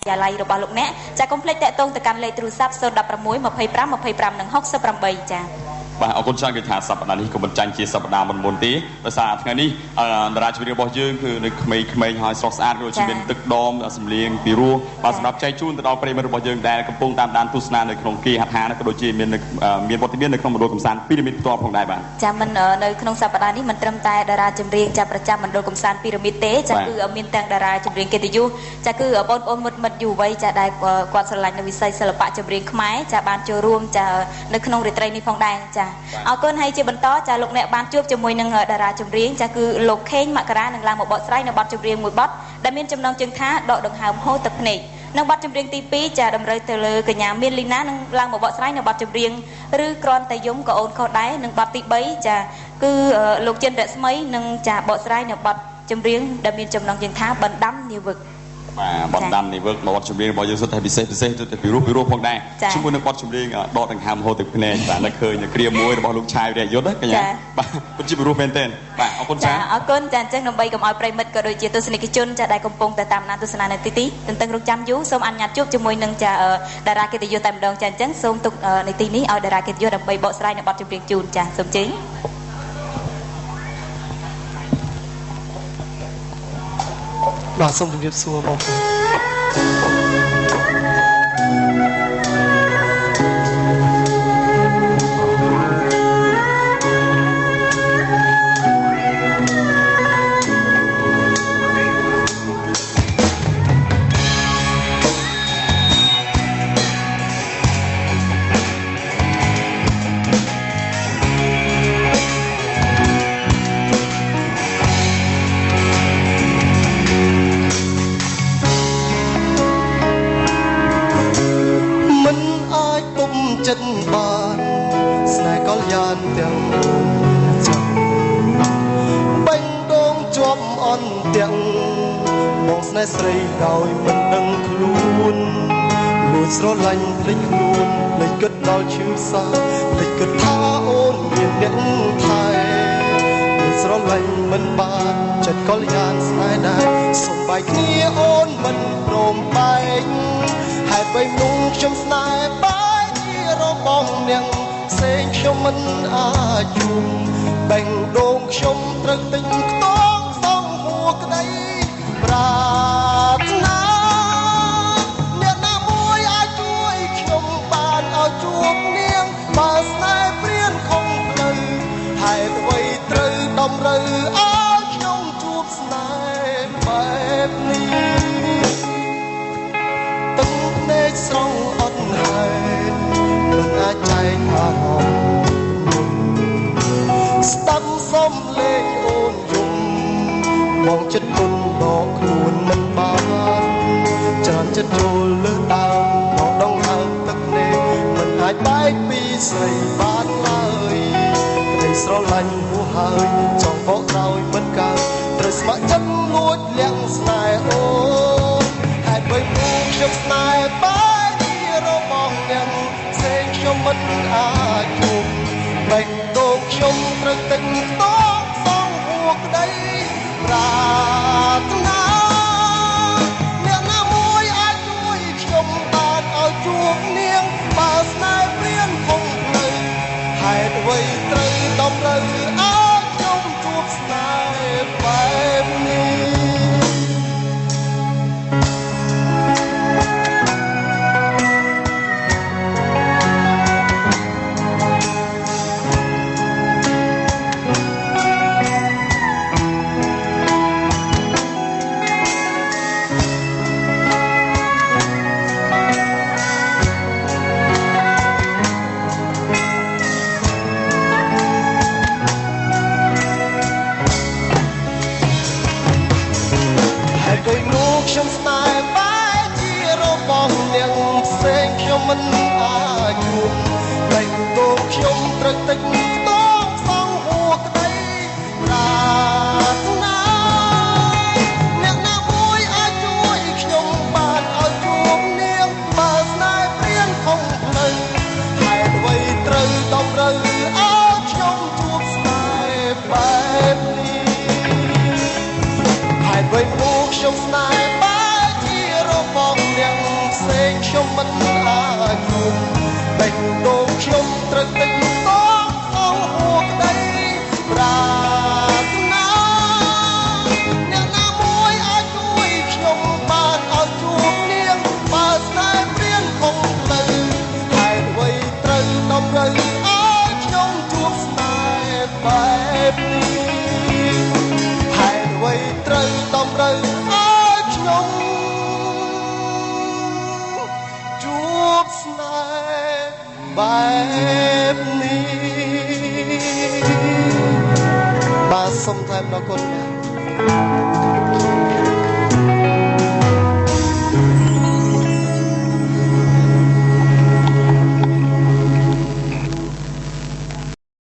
យាល័យរបស់លោកអ្នកចាកុំភ្លេចតាក់ទងទៅកាន់លេខទូរស័ព្ទ016 25 25 និង 68ចាបាទអរគុណច្រើនគឺថាសប្តាហ៍នេះក៏មិនចាញ់ជាសប្តាហ៍មុនទេដោយសារថ្ងៃនេះតារាចម្រៀងរបស់យើងគឺនៅក្មេងៗហើយស្រស់ស្អាតដូចជាមានទឹកដមសម្លេងពីរោះបាទសម្រាប់ចែកជូនទៅដល់ប្រិយមិត្តរបស់យើងដែលកំពុងតាមដានទស្សនានៅក្នុងគេហដ្ឋានក៏ដូចជាមានវត្តមាននៅក្នុងមណ្ឌលកំសាន្តពីរ៉ាមីតផ្ទាល់ផងដែរបាទចាមិននៅក្នុងសប្តាហ៍នេះមិនត្រឹមតែតារាចម្រៀងចាប្រចាំមណ្ឌលកំសាន្តពីរ៉ាមីតទេចាគឺមានទាំងតារាចម្រៀងកិត្តិយសចាគឺបងប្អូនមិត្តយុវវ័យចាដែលគាត់ស្រឡាញ់នៅវិស័យសិល្បៈចម្រៀងខ្មែរចាបានចូលរួមចានៅក្នុងរាត្រីនេះផងដែរចាអរគុណហើយជាបន្តចាលោកអ្នកបានជួបជាមួយនឹងតារាចម្រៀងចាគឺលោកខេងមករានឹងឡើងមកបកស្រាយនៅបទចម្រៀងមួយបទដែលមានចំណងជើងថាដកដង្ហើមហូរទឹកភ្នែកនៅបទចម្រៀងទី2ចាតម្រូវទៅលើកញ្ញាមានលីណានឹងឡើងមកបកស្រាយនៅបទចម្រៀងឬគ្រាន់តែយំក៏អូនខុសដែរនិងបទទី3ចាគឺលោកចិនរស្មីនឹងចាបកស្រាយនៅបទចម្រៀងដែលមានចំណងជើងថាបណ្ដាំនាវឹកបាទបណ្ដាំនេះវឹកបទចម្រៀងរបស់យើងសុទ្ធតែពិសេសទៅពីរោះផងដែរជាមួយនឹងបទចម្រៀងដកដង្ហើមហូរទឹកភ្នែកបាទនៅឃើញគ្រាមួយរបស់លោកឆាយរយយុទ្ធកញ្ញាបាទពិតជាពីរោះមែនទែនបាទអរគុណចាអរគុណចាអញ្ចឹងដើម្បីកុំឲ្យប្រិមិត្តក៏ដូចជាទស្សនិកជនចាដែលកំពុងតែតាមដានទស្សនានៅទីនេះទន្ទឹងរង់ចាំយូរសូមអនុញ្ញាតជួបជាមួយនឹងចាតារាកិត្តិយសតែម្ដងចាអញ្ចឹងសូមទុកនៅទីនេះឲ្យតារាកិត្តិយសដើម្បីបកស្រាយនៅបទចម្រៀងជូនចាសូមជើញបាទសូមជម្រាបសួរបងប្អូនចិត្តបានស្នេហ៍កលយានទាំងចាំបាញ់ដងជាប់អន់ទាំងបងស្នេហ៍ស្រីដោយមិនដឹងខ្លួនលួចស្រឡាញ់ភ្លេចខ្លួនភ្លេចគិតដល់ឈឺសាភ្លេចគិតថាអូនមានអ្នកថែលួចស្រឡាញ់មិនបានចិត្តកលយានស្នេហ៍ដែរសុំបែកគ្នាអូនមិនព្រមបែកហេតុបីមនុស្សខ្ញុំស្នេហ៍របស់នាងផ្សេងខ្ញុំមិនអាចជុំបែងដងខ្ញុំត្រូវទិញខ្ទងសងហួរក្តីប្រាថ្នាអ្នកណាមួយអាចជួយខ្ញុំបានឲ្យជួបនាងបើស្នេហ៍ព្រានខំផ្លូវហេតុអ្វីត្រូវតម្រូវឲ្យខ្ញុំជួបស្នេហ៍បែបនេះទឹកភ្នែកស្រង់អត់ហើយមិនអាចចែកអារម្មណ៍ស្ដាប់សំឡេងអូនយំមកចិត្តគុណដកខ្លួនមិនបានច្រើនចិត្តចូលលើដើមមកដងហើមទឹកភ្នែកមិនអាចបែកពីស្រីបានឡើយក្តីស្រឡាញ់ហួសហើយចង់បកក្រោយមិនកើតត្រូវស្ម័គ្រចិត្តលួចលាក់ស្នេហ៍អូនហេតុបីព្រោះខ្ញុំស្នេហ៍បែករបស់អ្នកខ្ញុំមិនអាចជុំបែកដងខ្ញុំត្រូវទិញខ្ទងសងហួរក្តីប្រាថ្នាអ្នកណាមួយអាចជួយខ្ញុំបានឲ្យជួបនាងបើស្នេហ៍ព្រានគង់នៅហេតុអ្វីត្រូវតម្រូវឲ្យខ្ញុំជួបស្នេហ៍បែបនេះខ្ញុំស្នេហ៍បែបជារបស់នាងផ្សេងខ្ញុំមិនអាចជួបបែកដងខ្ញុំត្រូវទិញខ្ទងសងហួរក្តីប្រាថ្នាអ្នកណាមួយអាចជួយខ្ញុំបានឲ្យជួបនាងបើស្នេហ៍ព្រានខំផ្លូវហេតុអ្វីត្រូវតម្រូវឲ្យខ្ញុំជួបស្នេហ៍បែបនេះហេតុអ្វីព្រោះខ្ញុំស្នេហ៍របស់អ្នក សុំថែមដល់គុណ